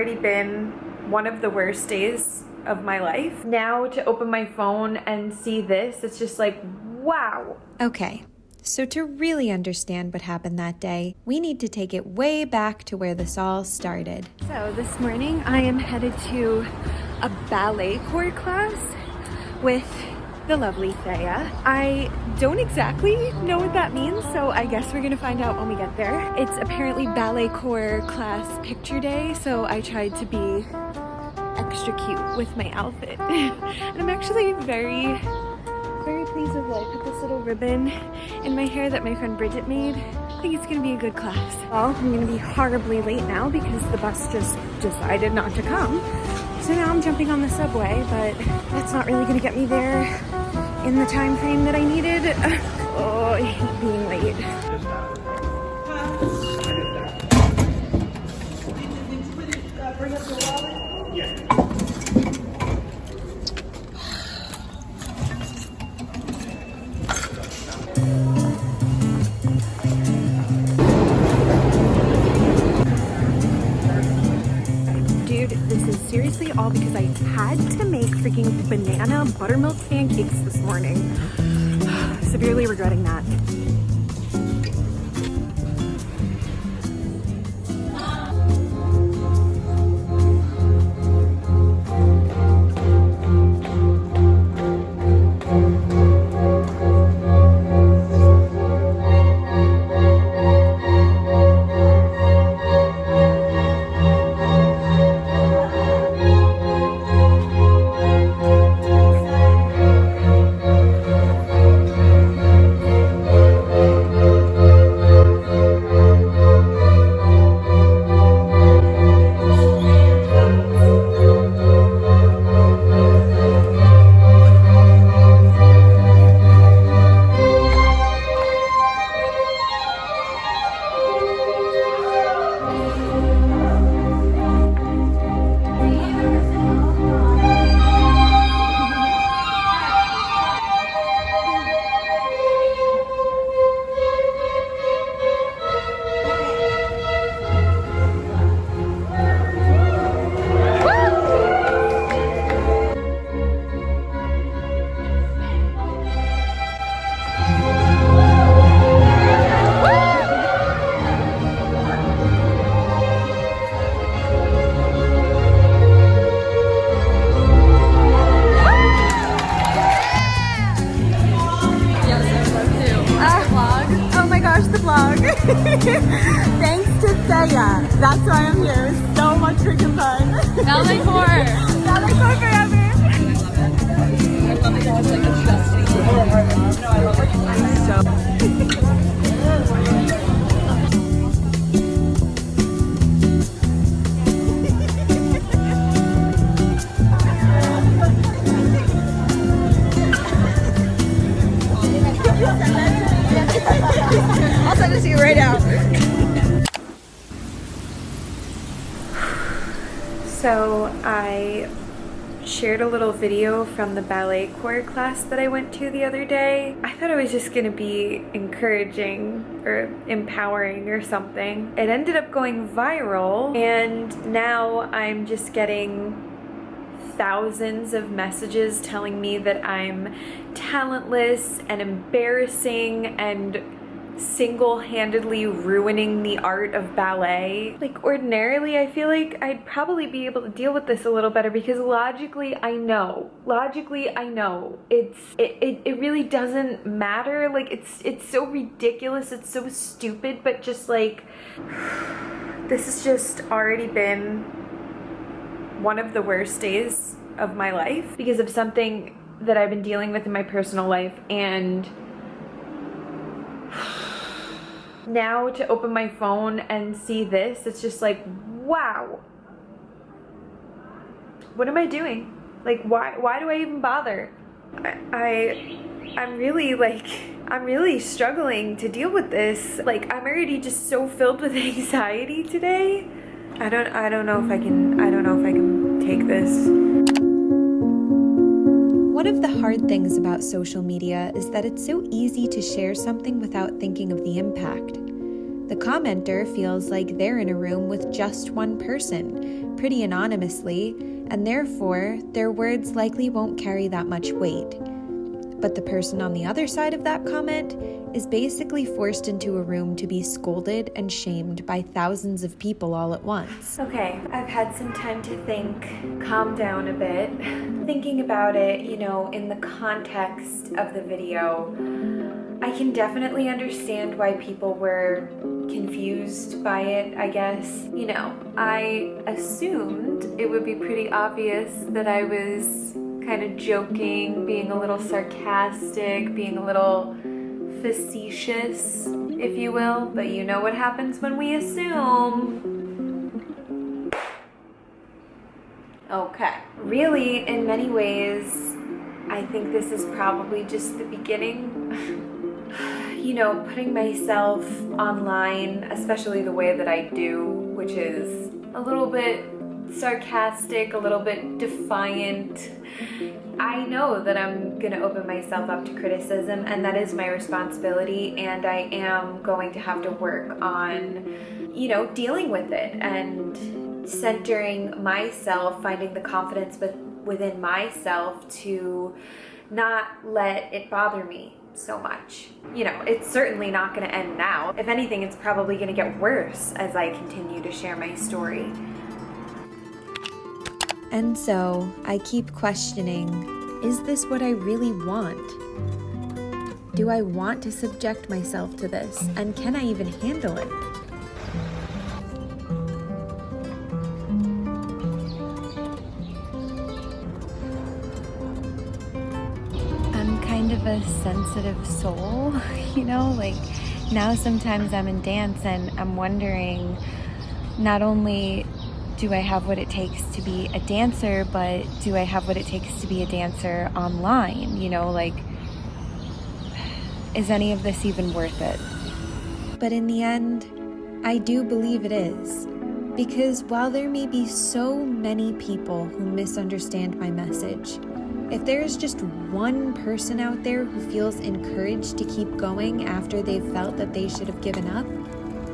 already been one of the worst days of my life. Now to open my phone and see this, it's just like, wow. Okay, so to really understand what happened that day, we need to take it way back to where this all started. So this morning I am headed to a balletcore class with the lovely Thea. I don't exactly know what that means, so I guess we're gonna find out when we get there. It's apparently balletcore class picture day, so I tried to be extra cute with my outfit. And I'm actually very pleased with it. I put this little ribbon in my hair that my friend Bridget made. I think it's gonna be a good class. Well, I'm gonna be horribly late now because the bus just decided not to come. So now I'm jumping on the subway, but that's not really gonna get me there in the time frame that I needed. Oh, I hate being late. This is seriously all because I had to make freaking banana buttermilk pancakes this morning. Severely regretting that. Thanks to Thea. That's why I'm here. It was so much freaking fun. Balletcore. Balletcore forever. I love it. It's like adjusting. No, I love it. I'm so. I'll send it to you right now. So I shared a little video from the balletcore class that I went to the other day. I thought it was just gonna be encouraging or empowering or something. It ended up going viral, and now I'm just getting thousands of messages telling me that I'm talentless and embarrassing and single-handedly ruining the art of ballet. Like, ordinarily I feel like I'd probably be able to deal with this a little better because logically I know it really doesn't matter. Like, it's so ridiculous, it's so stupid, but just like this has just already been one of the worst days of my life because of something that I've been dealing with in my personal life. And now to open my phone and see this, it's just like, wow. What am I doing? Like, why do I even bother? I'm really struggling to deal with this. Like, I'm already just so filled with anxiety today. I don't know if I can take this. One of the hard things about social media is that it's so easy to share something without thinking of the impact. The commenter feels like they're in a room with just one person, pretty anonymously, and therefore their words likely won't carry that much weight. But the person on the other side of that comment is basically forced into a room to be scolded and shamed by thousands of people all at once. Okay, I've had some time to think, calm down a bit. Thinking about it, you know, in the context of the video, I can definitely understand why people were confused by it, I guess. You know, I assumed it would be pretty obvious that I was kind of joking, being a little sarcastic, being a little facetious, if you will. But you know what happens when we assume. Okay. Really, in many ways, I think this is probably just the beginning. You know, putting myself online, especially the way that I do, which is a little bit sarcastic, a little bit defiant. I know that I'm gonna open myself up to criticism, and that is my responsibility, and I am going to have to work on, you know, dealing with it and centering myself, finding the confidence within myself to not let it bother me so much. You know, it's certainly not going to end now. If anything, it's probably going to get worse as I continue to share my story. And so I keep questioning, is this what I really want? Do I want to subject myself to this? And can I even handle it? Of a sensitive soul, you know, like now sometimes I'm in dance and I'm wondering, not only do I have what it takes to be a dancer, but do I have what it takes to be a dancer online? You know, like, is any of this even worth it? But in the end, I do believe it is. Because while there may be so many people who misunderstand my message, if there is just one person out there who feels encouraged to keep going after they've felt that they should have given up,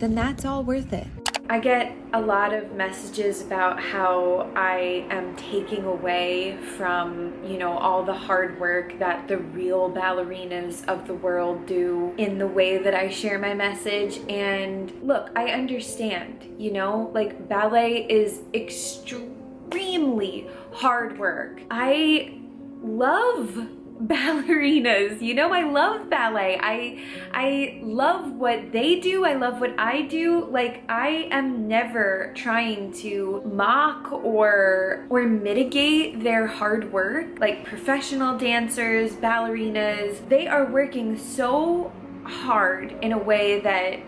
then that's all worth it. I get a lot of messages about how I am taking away from, you know, all the hard work that the real ballerinas of the world do in the way that I share my message. And look, I understand, you know, like ballet is extremely hard work. I love ballerinas, you know, I love ballet. I love what they do. I love what I do. Like, I am never trying to mock or mitigate their hard work. Like, professional dancers, ballerinas, they are working so hard in a way that,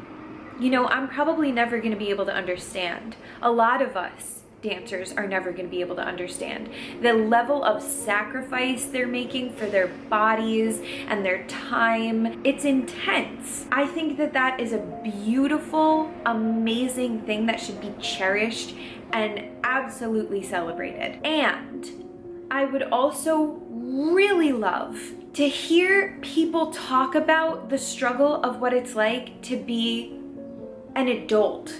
you know, I'm probably never going to be able to understand. A lot of us dancers are never going to be able to understand the level of sacrifice they're making for their bodies and their time. It's intense. I think that that is a beautiful, amazing thing that should be cherished and absolutely celebrated. And I would also really love to hear people talk about the struggle of what it's like to be an adult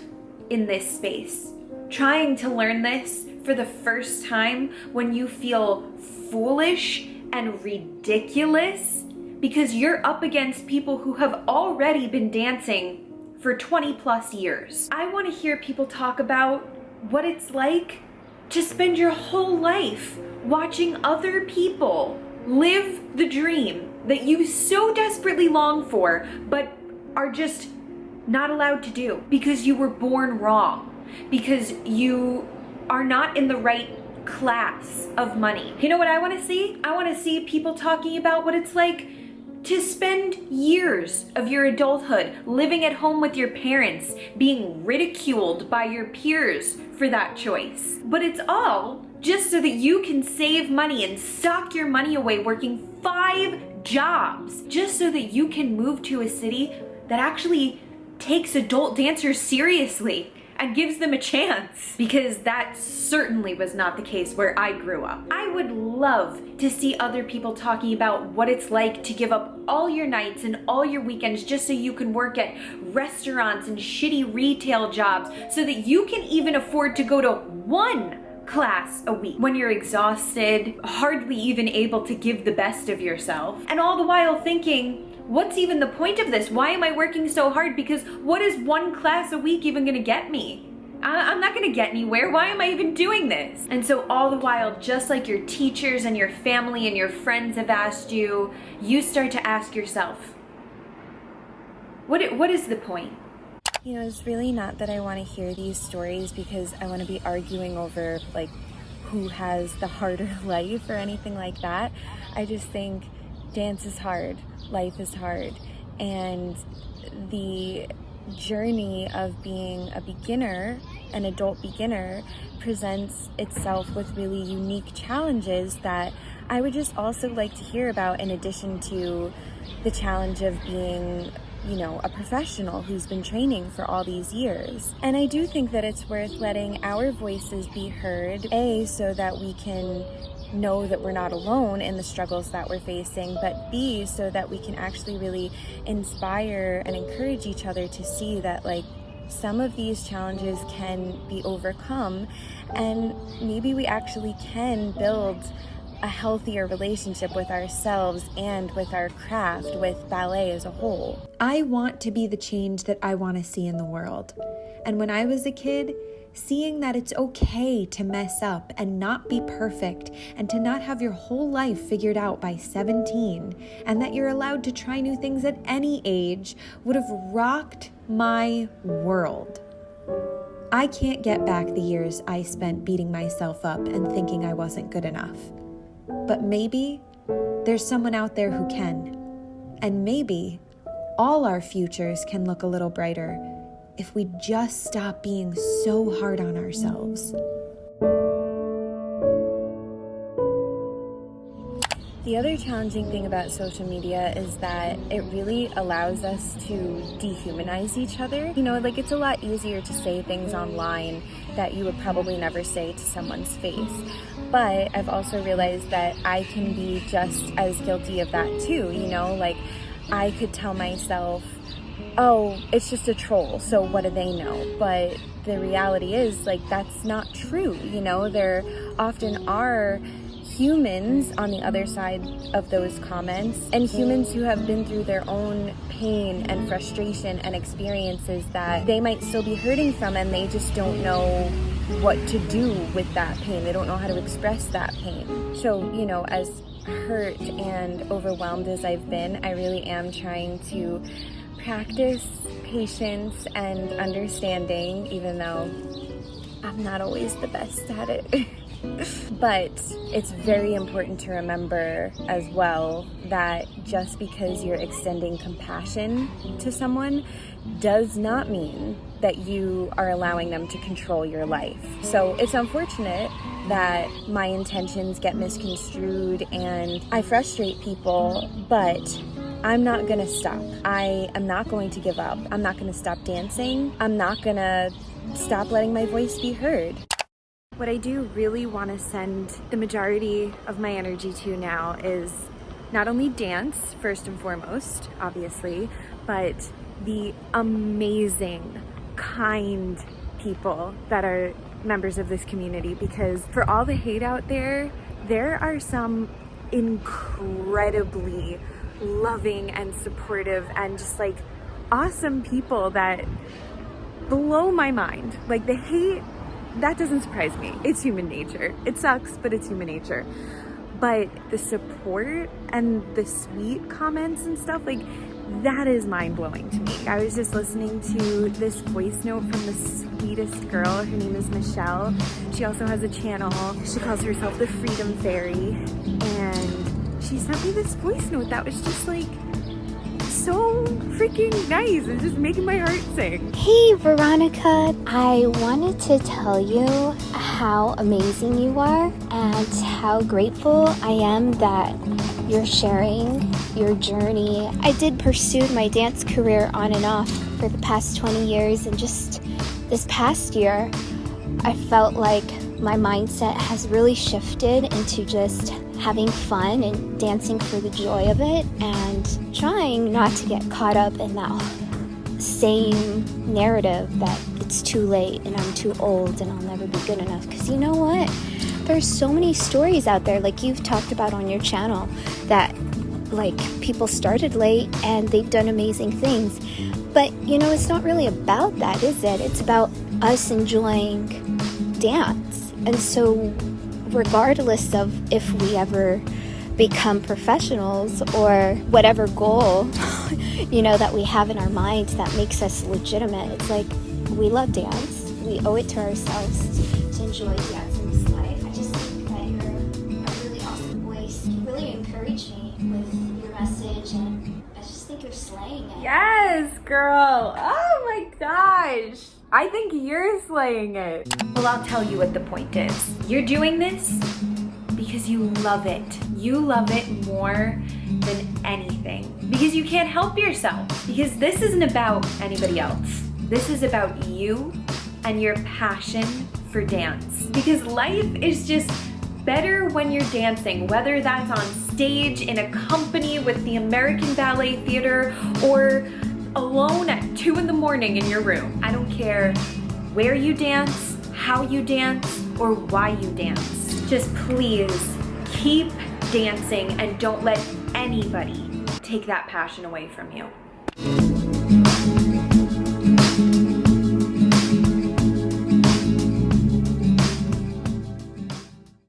in this space. Trying to learn this for the first time when you feel foolish and ridiculous because you're up against people who have already been dancing for 20 plus years. I want to hear people talk about what it's like to spend your whole life watching other people live the dream that you so desperately long for but are just not allowed to do because you were born wrong. Because you are not in the right class of money. You know what I want to see? I want to see people talking about what it's like to spend years of your adulthood living at home with your parents, being ridiculed by your peers for that choice. But it's all just so that you can save money and sock your money away working 5 jobs, just so that you can move to a city that actually takes adult dancers seriously. and gives them a chance, because that certainly was not the case where I grew up. I would love to see other people talking about what it's like to give up all your nights and all your weekends just so you can work at restaurants and shitty retail jobs so that you can even afford to go to one class a week when you're exhausted, hardly even able to give the best of yourself, and all the while thinking, what's even the point of this? Why am I working so hard? Because what is one class a week even gonna get me? I'm not gonna get anywhere. Why am I even doing this? And so all the while, just like your teachers and your family and your friends have asked you, you start to ask yourself, what is the point? You know, it's really not that I want to hear these stories because I want to be arguing over like who has the harder life or anything like that. I just think dance is hard, life is hard, and the journey of being a beginner, an adult beginner, presents itself with really unique challenges that I would just also like to hear about, in addition to the challenge of being, you know, a professional who's been training for all these years. And I do think that it's worth letting our voices be heard, A, so that we can know that we're not alone in the struggles that we're facing, but B, so that we can actually really inspire and encourage each other to see that like some of these challenges can be overcome, and maybe we actually can build a healthier relationship with ourselves and with our craft, with ballet as a whole. I want to be the change that I want to see in the world. And when I was a kid, seeing that it's okay to mess up and not be perfect and to not have your whole life figured out by 17, and that you're allowed to try new things at any age, would have rocked my world. I can't get back the years I spent beating myself up and thinking I wasn't good enough. But maybe there's someone out there who can. And maybe all our futures can look a little brighter if we just stop being so hard on ourselves. The other challenging thing about social media is that it really allows us to dehumanize each other. You know, like it's a lot easier to say things online that you would probably never say to someone's face. But I've also realized that I can be just as guilty of that too, you know, like I could tell myself, oh, it's just a troll, so what do they know? But the reality is, like, that's not true, you know? There often are humans on the other side of those comments, and humans who have been through their own pain and frustration and experiences that they might still be hurting from, and they just don't know what to do with that pain. They don't know how to express that pain. So, you know, as hurt and overwhelmed as I've been, I really am trying to practice patience and understanding, even though I'm not always the best at it. But it's very important to remember as well that just because you're extending compassion to someone does not mean that you are allowing them to control your life. So it's unfortunate that my intentions get misconstrued and I frustrate people, but I'm not gonna stop. I am not going to give up. I'm not gonna stop dancing. I'm not gonna stop letting my voice be heard. What I do really want to send the majority of my energy to now is not only dance, first and foremost, obviously, but the amazing, kind people that are members of this community. Because for all the hate out there, there are some incredibly loving and supportive and just like awesome people that blow my mind. Like the hate, that doesn't surprise me. It's human nature. It sucks, but it's human nature. But the support and the sweet comments and stuff, like that is mind-blowing to me. I was just listening to this voice note from the sweetest girl. Her name is Michelle. She also has a channel. She calls herself TheFreedomFairy. And she sent me this voice note that was just like so freaking nice. It's just making my heart sing. Hey Veronica, I wanted to tell you how amazing you are and how grateful I am that you're sharing your journey. I did pursue my dance career on and off for the past 20 years and just this past year, I felt like my mindset has really shifted into just having fun and dancing for the joy of it, and trying not to get caught up in that same narrative that it's too late and I'm too old and I'll never be good enough. Because you know what? There's so many stories out there, like you've talked about on your channel, that like people started late and they've done amazing things. But you know, it's not really about that, is it? It's about us enjoying dance. And so regardless of if we ever become professionals or whatever goal you know that we have in our minds that makes us legitimate, it's like we love dance. We owe it to ourselves to enjoy dance in this life. I just think that you're a really awesome voice. You really encourage me with your message, and I just think you're slaying it. Yes, girl. Oh my gosh. I think you're slaying it. Well, I'll tell you what the point is. You're doing this because you love it. You love it more than anything. Because you can't help yourself. Because this isn't about anybody else. This is about you and your passion for dance. Because life is just better when you're dancing, whether that's on stage, in a company with the American Ballet Theater, or alone at 2 in the morning in your room. I don't care where you dance, how you dance, or why you dance. Just please keep dancing and don't let anybody take that passion away from you.